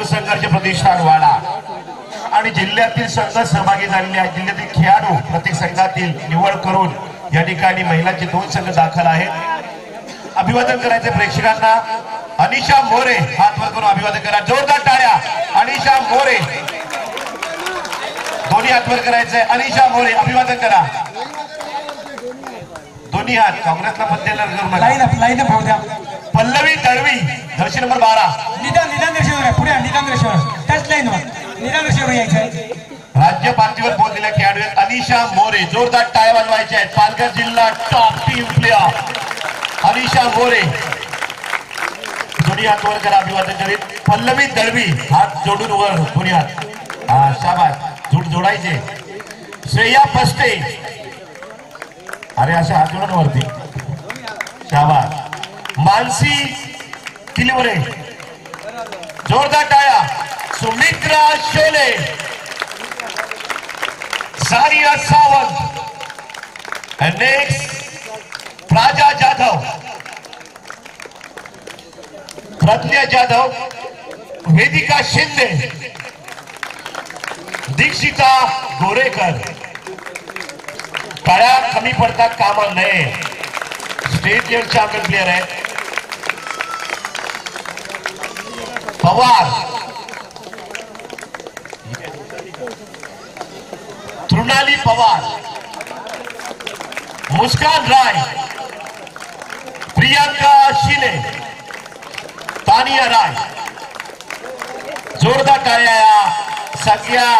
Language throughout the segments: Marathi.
संघर्ष प्रतिष्ठान वाडा आणि जिल्ह्यातील संघ सहभागी झालेले आहेत। जिल्ह्यातील खेळाडू प्रत्येक संघातील निवड करून या ठिकाणी महिलांचे 2 संघ दाखल आहेत। अभिवादन करायचे प्रेक्षकांना। अनिशा मोरे हात वर करून अभिवादन करा, जोरदार टाळ्या। अनिशा मोरे दोन्ही हात वर करायचंय। अनिशा मोरे अभिवादन करा, दोन्ही हात। काँग्रेसला पत्तेला करू नका, लाईन अप होऊ द्या। पल्लवी दळवी दर्शन नंबर 12 निदान रेषेवर पुढे निदान रेषेवर त्याच लाईनवर निदान रेषेवर यायचंय। राज्य पातळीवर पोहोचलेल्या खेळाडू आहेत अनिशा मोरे, जोरदार टाळ्या वाजवायच्या आहेत। पालघर जिल्हा top team player Anisha More दोन्ही हात वर करा, अभिवादन करीत। पल्लवी दळवी हात जोडून वर दोन्ही हात, हा शाबास, झूट जोडायचे। श्रेया पस्ते अरे अशा हात जोडून वरती, शाबास। मानसी किलवरे जोरदार टाळ्या। सुमित्रा शोले, सारिया सावंत, नेक्स्ट प्राजा जाधव, प्रज्ञा जाधव, वेदिका शिंदे, दीक्षिता गोरेकर। टाळ्या कमी पडतात कामा नये, स्टेट लेवल चॅम्पियन प्लेयर आहे। पवार, तृणाली पवार, मुस्कान राय, प्रियंका शिले, तानिया राय। जोरदार टाळ्या या सगळ्या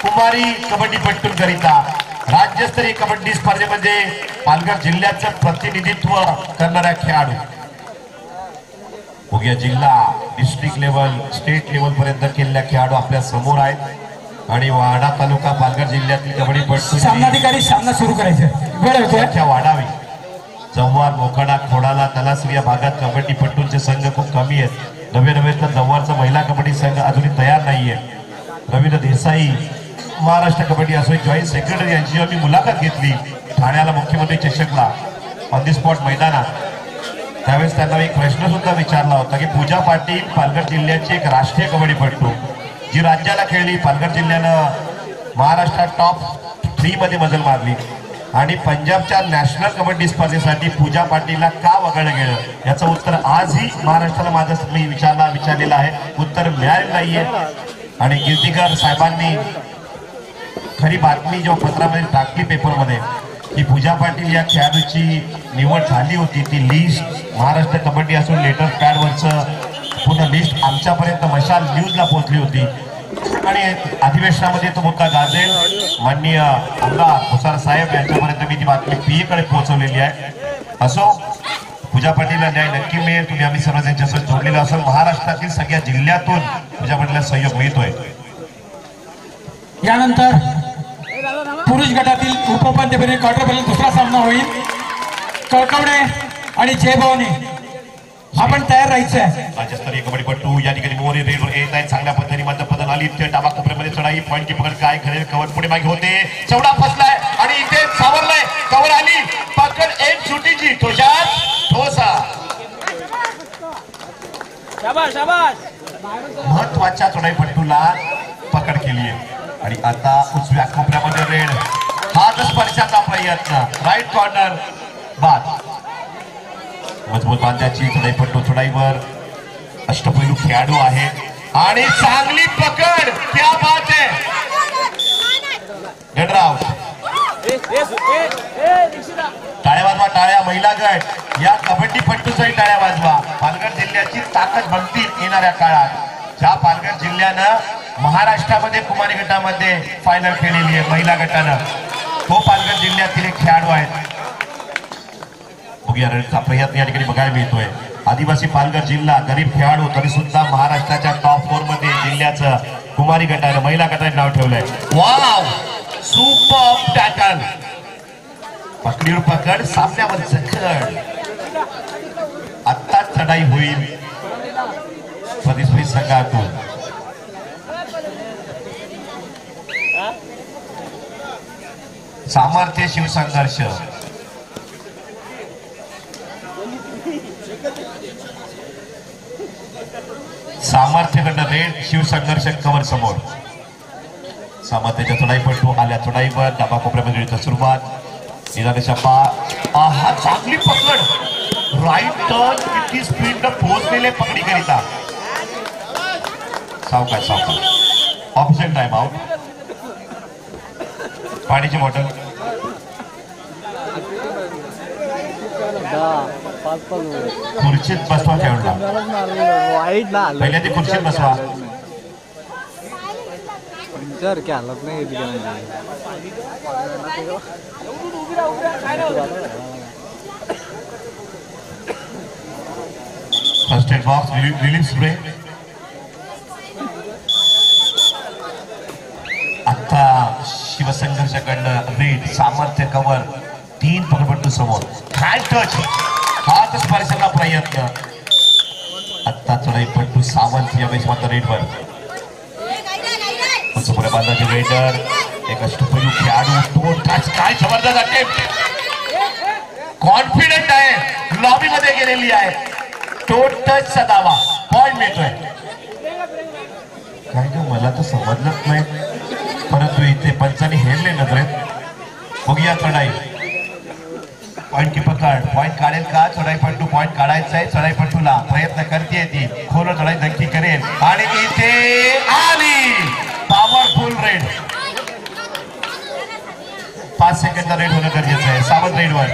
कुमारी कबड्डीपटूंकरिता। राज्यस्तरीय कबड्डी स्पर्धेमध्ये पालघर जिल्ह्याचं प्रतिनिधित्व करणाऱ्या खेळाडू बघूया, जिल्हा डिस्ट्रिक्ट लेवल स्टेट लेवल पर्यंत केलेल्या खेळाडू आपल्या समोर आहेत। आणि वाडा तालुका पालघर जिल्ह्यातील कबड्डीपटू सामनाधिकारी सामना सुरू करायचे वेळ होते वाढावी। जव्हार, मोखाडा, खोडाला, तलासरी या भागात कबड्डीपटूंचे संघ खूप कमी आहेत। नवे तर जव्हारचा महिला कबड्डी संघ अजूनही तयार नाहीये। Ravindra Desai Maharashtra kabaddi association joint secretary यांची आम्ही मुलाखत घेतली ठाण्याला मुख्यमंत्री चषकला ऑन दी स्पॉट मैदानात। त्यावेळेस त्यांना एक प्रश्न सुद्धा विचारला होता की पूजा पाटील पालघर जिल्ह्याची एक राष्ट्रीय कबड्डीपटू जी राज्याला खेळली, पालघर जिल्ह्यानं महाराष्ट्रात टॉप 3 मध्ये मजल मारली आणि पंजाबच्या नॅशनल कबड्डी स्पर्धेसाठी पूजा पाटीलला का वगळलं गेलं याचं उत्तर आजही महाराष्ट्राला माझं मी विचारलेलं आहे, उत्तर मिळालेलं नाहीये। आणि कीर्तिकर साहेबांनी खरी बातमी जेव्हा पत्रामध्ये टाकली पेपरमध्ये की पूजा पाटील या खेळाडूची निवड झाली होती, ती लिस्ट महाराष्ट्र कबड्डी असून लेटर पॅडवरचं पूर्ण लिस्ट आमच्यापर्यंत मशाल न्यूजला पोहोचली होती आणि अधिवेशनामध्ये तो मुद्दा गाजेल। माननीय आमदार भुसार साहेब यांच्यापर्यंत मी ती बातमी पीए कडे पोहोचवलेली आहे। असो, पूजा पाटीलला न्याय नक्की मिळेल। तुम्ही आम्ही सर्व त्यांच्यासोबत जोडलेलो असून महाराष्ट्रातील सगळ्या जिल्ह्यातून पूजा पाटीलला सहयोग मिळतोय। यानंतर पुरुष गटातील उपउपांत्यपूर्व क्वार्टरफायनल दुसरा सामना होईल। कळकवडे आणि जयभवानी आपण तयार राहायचं आहे। राज्यस्तरीय कबड्डीपटू या ठिकाणी मोरे रेडवर येत आहेत, चांगल्या पद्धतीने मध्य पदन आली, डाबा कोपऱ्यामध्ये चढाई, पॉईंट की पकड काय खरे कवर पुढे मागे होते, चवडा फसलाय आणि इथे सावरलाय, कवर आली, पकड एक सुटीची ठोशात ठोसा। शाबास शाबास, महत्वाच्या चढाईपटूला पकड केली आहे आणि आता उजव्या कोपऱ्यामध्ये रेड, हात स्पर्शाचा प्रयत्न, राईट कॉर्नर बाद। मजबूत बांध्याची चढाईपटू चढाईवर अष्टपैलू खेळाडू आहे आणि चांगली पकड, क्या बात है। गडराव टाळ्या वाजवा, टाळ्या महिला गट या कबड्डीपटूचाही टाळ्या वाजवा। पालघर जिल्ह्याची ताकद बघतील येणाऱ्या काळात। ज्या पालघर जिल्ह्यानं महाराष्ट्रामध्ये कुमारी गटामध्ये फायनल खेळलेली आहे महिला गटानं, तो पालघर जिल्ह्यातील एक खेळाडू आहे। बघूया प्रयत्न या ठिकाणी बघायला मिळतोय। आदिवासी पालघर जिल्हा गरीब खेळाडू तरी सुद्धा महाराष्ट्राच्या टॉप 4 मध्ये जिल्ह्याचं कुमारी गटानं महिला गटाने नाव ठेवलंय। वाव, सुपर टॅकल, पकडीवर पकड, सामन्यावर जखड। आता चढाई होईल प्रतिस्पर्धी संघातून। सामर्थ्य शिवसंघर्ष सामर्थ्यकडनं रेड शिवसंघर्ष कवर समोर सामर्थ्याच्या चढाईपट्टू आल्या चढाईवर डाबा कोपऱ्यामध्ये सुरुवात निरागेच्या हा चांगली पकड राईट टर्न किती स्पीड न पोहोचलेले पकडी करिता सावकाश ऑप्शन टाइम आउट पाण्याची बॉटल खुर्चीत बसवा खेळला पहिल्या ती खुर्चीत बसवा first aid box relief spray आता शिवसंघर्षाकडनं रेड सामर्थ्य कवर 3 पकडपट्टू समोर हँड टच हात स्पर्शाचा प्रयत्न आता चढाईपट्टू सावंत या बेसमध्ये रेडवर पुढे बांधाचे रेडर एक अष्टपैलू खेळाडू तो टच काय जबरदस्त अटेम्प्ट कॉन्फिडंट आहे लॉबी मध्ये गेलेली आहे तो टचचा दावा पॉइंट मिळतोय काय का मला तर समजलंच नाही परंतु इथे पंचांनी हेरले नजरेत बघूया चढाई पॉइंट की पकड पॉइंट काढेल का चढाईपट्टू पॉइंट काढायचा आहे चढाईपट्टूला प्रयत्न करते ती खोल चढाई नक्की करेल आणि इथे आली पॉवरफुल रेड 5 सेकंद रेड होणं गरजेचं आहे सावंत रेडवर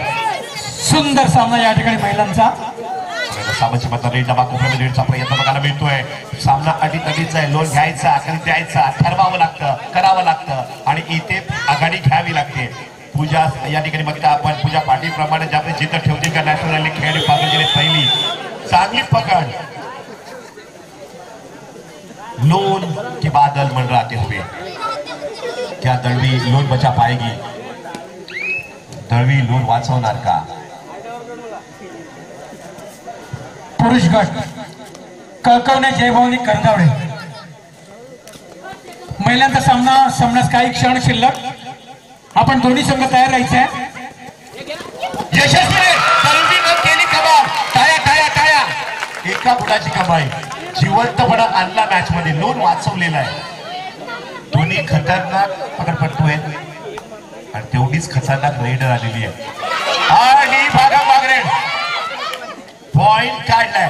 सुंदर सामना या ठिकाणी महिलांचा सामाजिक मत रेड डबा कोपऱ्यामध्ये रेडचा प्रयत्न बघायला मिळतोय सामना अटीतटीचा आहे लोन घ्यायचा कधी द्यायचा ठरवावं लागतं करावं लागतं आणि इथे आघाडी घ्यावी लागते पूजा या ठिकाणी बघता आपण पूजा पाटीलप्रमाणे ज्याप्रमाणे जिद्द ठेवते का नॅशनल खेळ पागल गेले पहिली चांगली पकड लोन के बादल मंडराते हुए क्या दळवी लोन बचा पाएगी दळवी लोन वाचवणार का पुरुष गट कळकवणे जयभवानी करंजावडे महिलांचा सामना संपण्यास काही क्षण शिल्लक आपण दोन्ही संघ तयार राहायचे यशस्वी दळवीनं केली कमाल टाया टाया टाया एका गुणाची कमाई जिवंतपणा आणला मॅच मध्ये लोन वाचवलेला आहे दोन्ही खतरनाक पकडपट्टू आहेत आणि तेवढीच खतरनाक रेडर आलेली आहे आणि भागाभाग रेड पॉइंट काढलाय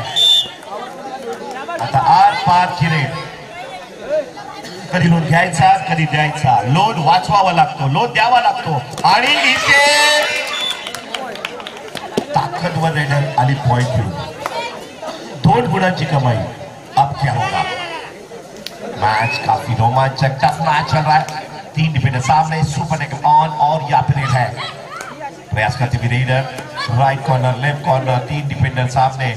आता आर पारची रेड कधी लोन घ्यायचा कधी द्यायचा लोन वाचवावा लागतो लोन द्यावा लागतो आणि इथे ताकदवर रेडर आली पॉइंट घेऊन 2 गुणांची कमाई अब क्या होगा मैच काफी रोमांचक टफ मैच चल रहा है 3 डिफेंडर सामने सुपर नेक ऑन और यहाँ पे रेड है प्रयास करते हुए raider right corner left corner 3 defender सामने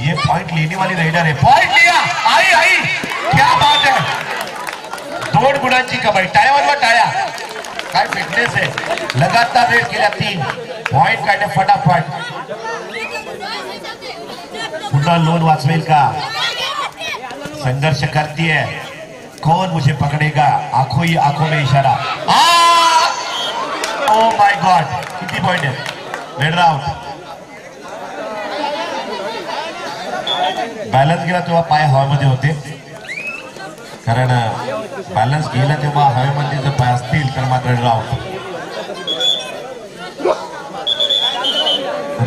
ये पॉइंट लेने वाली रेडर है पॉइंट लिया आई क्या बात है 2 गुणांची कमाई टाळ्यावर टाळ्या काय फिटनेस आहे लगातार रेड केल्या 3 पॉइंट काढले फटाफट पुन्हा लोन वाचवेल का संघर्ष करती है कौन मुझे पकड़ेगा आंखों ही आंखों में इशारा ओ माय गॉड किती पॉइंट आहे रेड आउट बॅलन्स गेला तेव्हा पाय हवेमध्ये होते कारण बॅलन्स गेला तेव्हा हवेमध्ये जर पाय असतील तर मात्र रेड आउट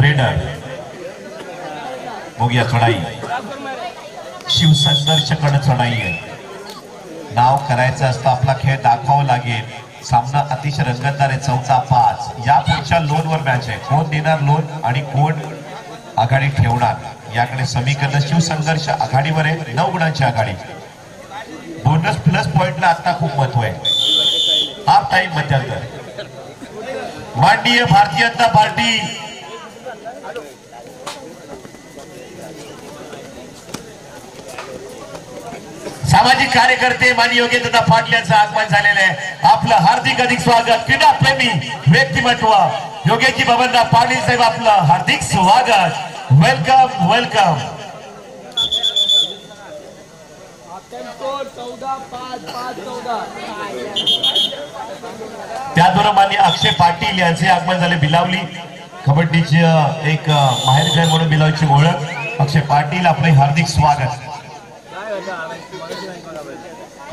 रेडर बघूया चढाई शिवसंघर्षकडे चढाई आहे नाव करायचं असतं आपला खेळ दाखवावं लागेल सामना अतिशय रंगतदार आहे 4-5 या पुढच्या लोनवर मॅच आहे कोण देणार लोन आणि कोण आघाडी ठेवणार याकडे समीकरण शिवसंघर्ष आघाडीवर आहे 9 गुणांची आघाडी बोनस प्लस पॉइंटला आता खूप महत्व आहे हाफ टाइम मध्यांतर माननीय भारतीय जनता पार्टी सामाजिक कार्यकर्ते माननीय योगेंद्र पाटील यांचं आगमन झालेलं आहे आपलं हार्दिक स्वागत क्रीडा प्रेमी व्यक्तिमत्व योगेशजी बबनराव पाटील साहेब आपलं हार्दिक स्वागत वेलकम वेलकम त्याचबरोबर माननीय अक्षय पाटील यांचे आगमन झाले बिलावली कबड्डीचे एक माहेरघर म्हणून बिलावलीची ओळख अक्षय पाटील आपले हार्दिक स्वागत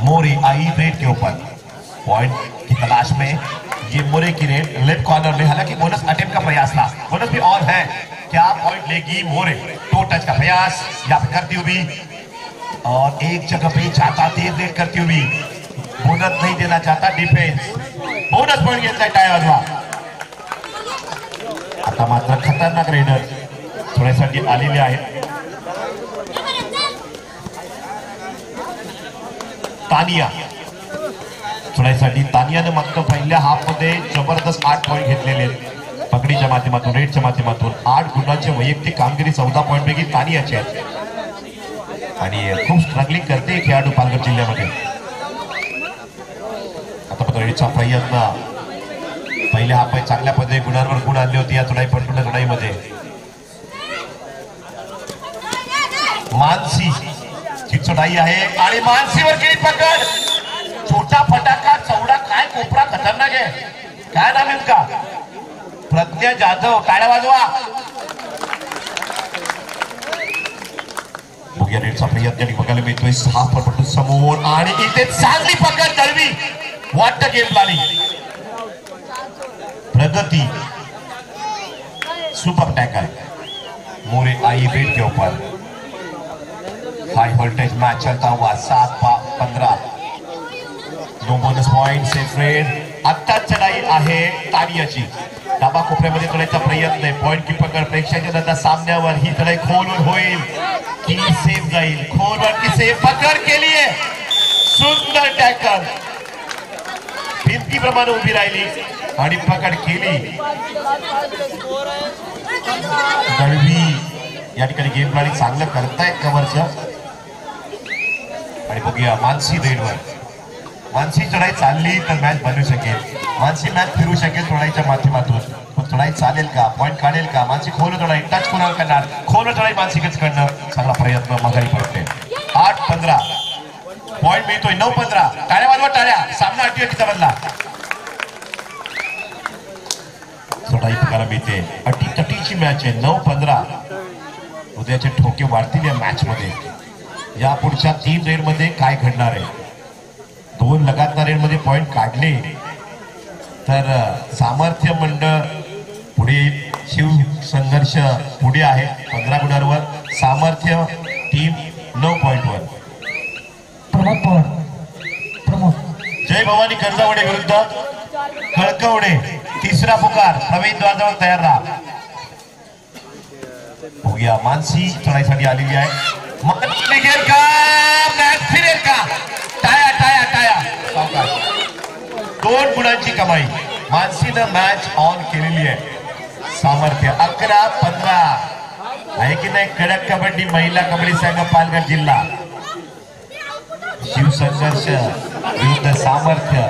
मोरे आई रेड के ऊपर पॉइंट की तलाश में ये मोरे की रेड लेफ्ट कॉर्नर में, हालांकि बोनस अटेम्प्ट का प्रयास था, बोनस भी ऑन है, क्या पॉइंट लेगी मोरे? टो टच का प्रयास या फिर करती हुई और एक जगह पे चाहता तेज रेड करती हुई, बोनस नहीं देना चाहता डिफेन्स, बोनस पॉइंट घेतलाय टाळ्या आता मात्र खतरनाक रेडर थोड्यासाठी आलेले आहेत. तानिया थोड्यासाठी तानियाने मात्र पहिल्या हाफ मध्ये जबरदस्त 8 पॉइंट घेतलेले आहेत पकडीच्या माध्यमातून, रेडच्या माध्यमातून 8 गुणांची वैयक्तिक कामगिरी 14 पॉइंट पैकी तानियाची आहे आणि खूप स्ट्रगलिंग करते खेळाडू पालघर जिल्ह्यामध्ये. आता रेडचा प्रयत्न पहिल्या हाफ चांगल्या पद्धतीने गुणांवर गुण आणले होते या चढाईपटून चढाईमध्ये. मानसी ची चढाई आहे आणि मानसीवर केली पकड, छोटा फटाका चौडा, काय कोपरा खतरनाक आहे, काय नाव आहे का? प्रज्ञा जाधव, टाळ्या वाजवा. बघूया रेडचा प्रयत्न बघायला मिळतोय 6 फटपटू समोर आणि इथे चांगली पकड दळवी, वाटत गेम लागली. प्रगति सुपर टैकल, मोरे आई रेड के ऊपर. हाई वोल्टेज मैच चलता हुआ 7-15, no bonus point safe raid. आता चढाई आहे तानियाची, डाबा कोपऱ्यामध्ये चढायचा प्रयत्न आहे, पॉइंट की पकड प्रेक्षकांच्या नंतर सामन्यावर ही चढाई खोलवर होईल की सेफ जाईल, खोलवर की सेफ, पकड केली आहे, सुंदर टॅकल, भिंतीप्रमाणे उभी राहिली आणि पकड केली. दळवी या ठिकाणी गेम प्लॅनिंग चांगलं करतायत कव्हरचं. आणि बघूया मानसी रेडवर, मानसी चढाई चालली तर मॅच बनवू शकेल, मानसी मॅच फिरू शकेल चढाईच्या माध्यमातून, पण चढाई चालेल का, पॉइंट काढेल का? मानसी खोल चढाई टच कोणाला करणार, खोल चढाई मानसीकच करणं, चांगला प्रयत्न माघारी पडते. 8-15 पॉइंट मिळतोय, 9-15, टाळ्या वाजवा टाळ्या, सामना 8-8 बदला. चढाई पकायला मिळते, अटीतटीची मॅच आहे, 9-15. उद्याचे ठोके वाढतील या मॅच मध्ये. या पुढच्या 3 रेड मध्ये काय घडणार आहे? 2 लगातार रेड मध्ये पॉइंट काढले तर सामर्थ्य मंडळ पुढे, शिव संघर्ष पुढे आहे 15 गुणांवर, सामर्थ्य टीम 9 पॉइंटवर. प्रमोद जय भवानी कर्जावडे विरुद्ध कळकवडे, तिसरा पुकार, प्रवीण द्वारजवळ तयार राहा. बघूया मानसी चढाईसाठी आलेली आहे, मानसी निघेल का, मॅच फिरेल का? टाळ्या टाळ्या टाळ्या. 2 गुणांची कमाई, मानसीनं मॅच ऑन केलेली आहे. सामर्थ्य 11-15 आहे की नाही? कडक कबड्डी महिला कबड्डी संघ पालघर जिल्हा, शिवसंघर्ष विरुद्ध सामर्थ्य.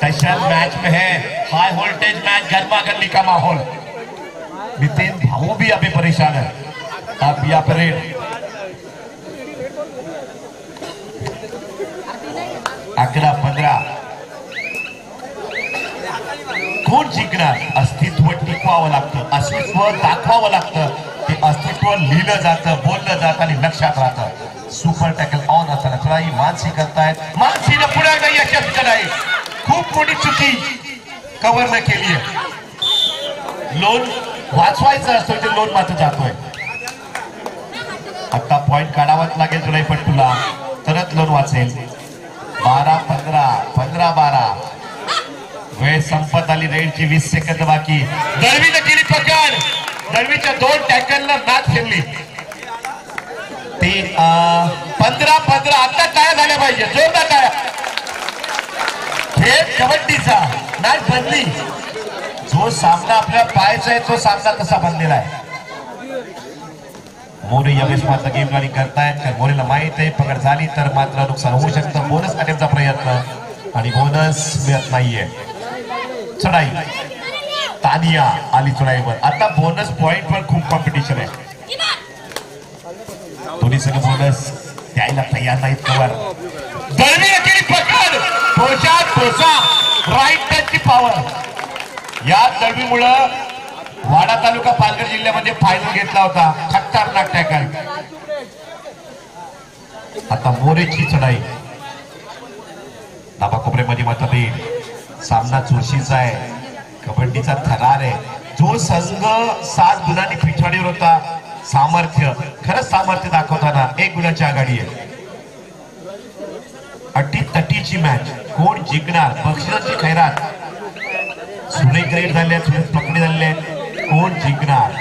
टशन मैच में है, हाई वोल्टेज मैच, गर्मा गर्मी का माहौल. नितिन भाऊ भी अभी परेशान है. अब यहाँ पर 11-15 कोण जिंकणार? अस्तित्व टिकवावं लागतं, अस्तित्व दाखवावं लागतं, ते अस्तित्व लिहिलं जातं, बोललं जातं आणि लक्षात राहतं. सुपर टॅकल ऑन असताना चढाई मानसी करतायत, मानसीनं पुढे नाही यशस्वी चढाई, खूप मोठी चुकी कव्हर केली आहे. लोन वाचवायचं असतो ते लोन मात्र जातोय. आता पॉइंट काढावाच लागेल चढाईपट्टूला, तरच लोन वाचेल. 12-15, 15-12 वेळ संपत आली. रेडची 20 सेकंद बाकी. दळवीनं केली पकड, दळवीच्या 2 टॅकलला मॅच खेळली. 15-15 आता टाळ्या झाल्या पाहिजे, जोरदार टाळ्या. खेळ कबड्डीचा, मॅच बनली. जो सामना आपल्याला पाहायचा आहे तो सामना तसा बनलेला आहे. मोरे यावेळेस मात्र गेम प्लॅनिंग करतायत, कारण मोरेला माहित आहे पकड झाली तर मात्र नुकसान होऊ शकतं. बोनस अटेम्प्टचा प्रयत्न आणि बोनस मिळत नाहीये. चढाई तानिया आली चढाईवर. आता बोनस पॉइंट वर खूप कॉम्पिटिशन आहे, दोन्ही संघ बोनस द्यायला तयार नाहीत. कवर दळवी केली पकड, ठोसा राईट टचची पॉवर. या दळवीमुळं वाडा तालुका पालघर जिल्ह्यामध्ये फायनल घेतला होता. खतरनाक टॅकल. आता मोरेची चढाई नाबा कोपऱ्यामध्ये मतभेद. सामना चुरशीचा आहे, कबड्डीचा थरार आहे. जो संघ 7 गुणांनी पिछाडीवर होता, सामर्थ्य खरंच सामर्थ्य दाखवताना 1 गुणाची आघाडी आहे. अटी तटीची मॅच. कोण जिंकणार? बक्षिसाची खैरात. सुने ग्रेड झाले, सुने पकडी झाले. कोण जिंकणार?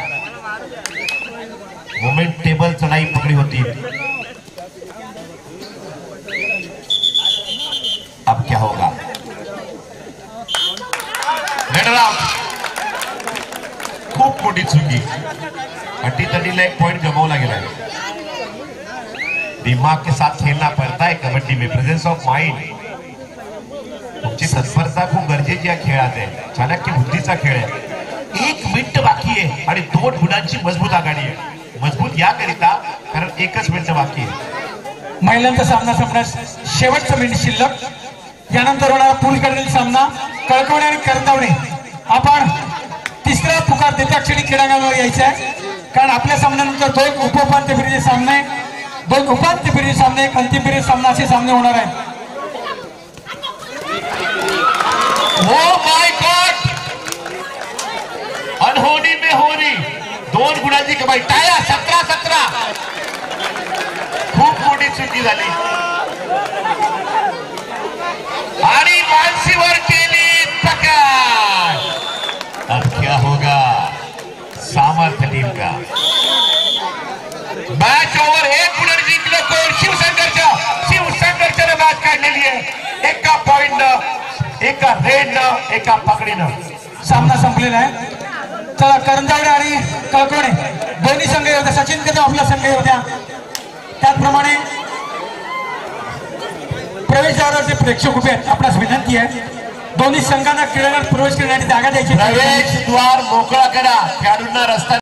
मोमेंट टेबल चढाई पकडी होती. अब क्या होगा? खूप मोठी चुकी. अटी तटीला 1 पॉइंट गमावला गेला. दिमाग के साथ खेलना पड़ता है कबड्डी में. Presence of mind. तुमची तत्परता खूप गरजेची या खेळात आहे. चाणक्य बुद्धीचा खेळ आहे. 1 मिनिट बाकी आहे आणि 2 गुणांची मजबूत आघाडी आहे. मजबूत याकरिता कारण 1च मिनिट बाकी आहे. महिलांचा सामना संपण्यास शेवटचं मिनिट शिल्लक. यानंतर होणारा पुलकडील सामना कळकवणे आणि करंदावणे. आपण तिसरा पुकार देत्या क्षणी क्रीडांगणावर यायचा आहे, कारण आपल्या सामन्यानंतर 2 उपउपांत्य फेरीचे सामने, 2 उपांत्य फेरीचे सामने, 1 अंतिम फेरीचे सामना असे सामने होणार आहेत. ओ माय गॉड, अनहोनी में होनी. 2 गुणांची कमाई. टाळ्या. 17-17. खूप मोठी चुकी झाली आणि मानसीवर केली पकड. अब क्या होगा? सामर्थ्य टीम का मॅच ओव्हर. 1 गुणांनी जिंकलं कोण? शिवसंघर्षाने मॅच काढलेली आहे. एका पॉइंटनं, एका रेडनं, एका पकडीनं सामना संपलेला आहे. चला, करंजावडे आणि कळकवणे दोन्ही संघ होत्या. सचिन कदम आपल्या संघ होत्या. त्याचप्रमाणे प्रवेशद्वाराचे प्रेक्षक उभे आहेत. आपणास विनंती आहे, दोन्ही संघांना क्रीडांगणात प्रवेश करण्यासाठी जागा द्यायची. प्रवेशद्वार मोकळा करा. खेळाडूंना रस्ता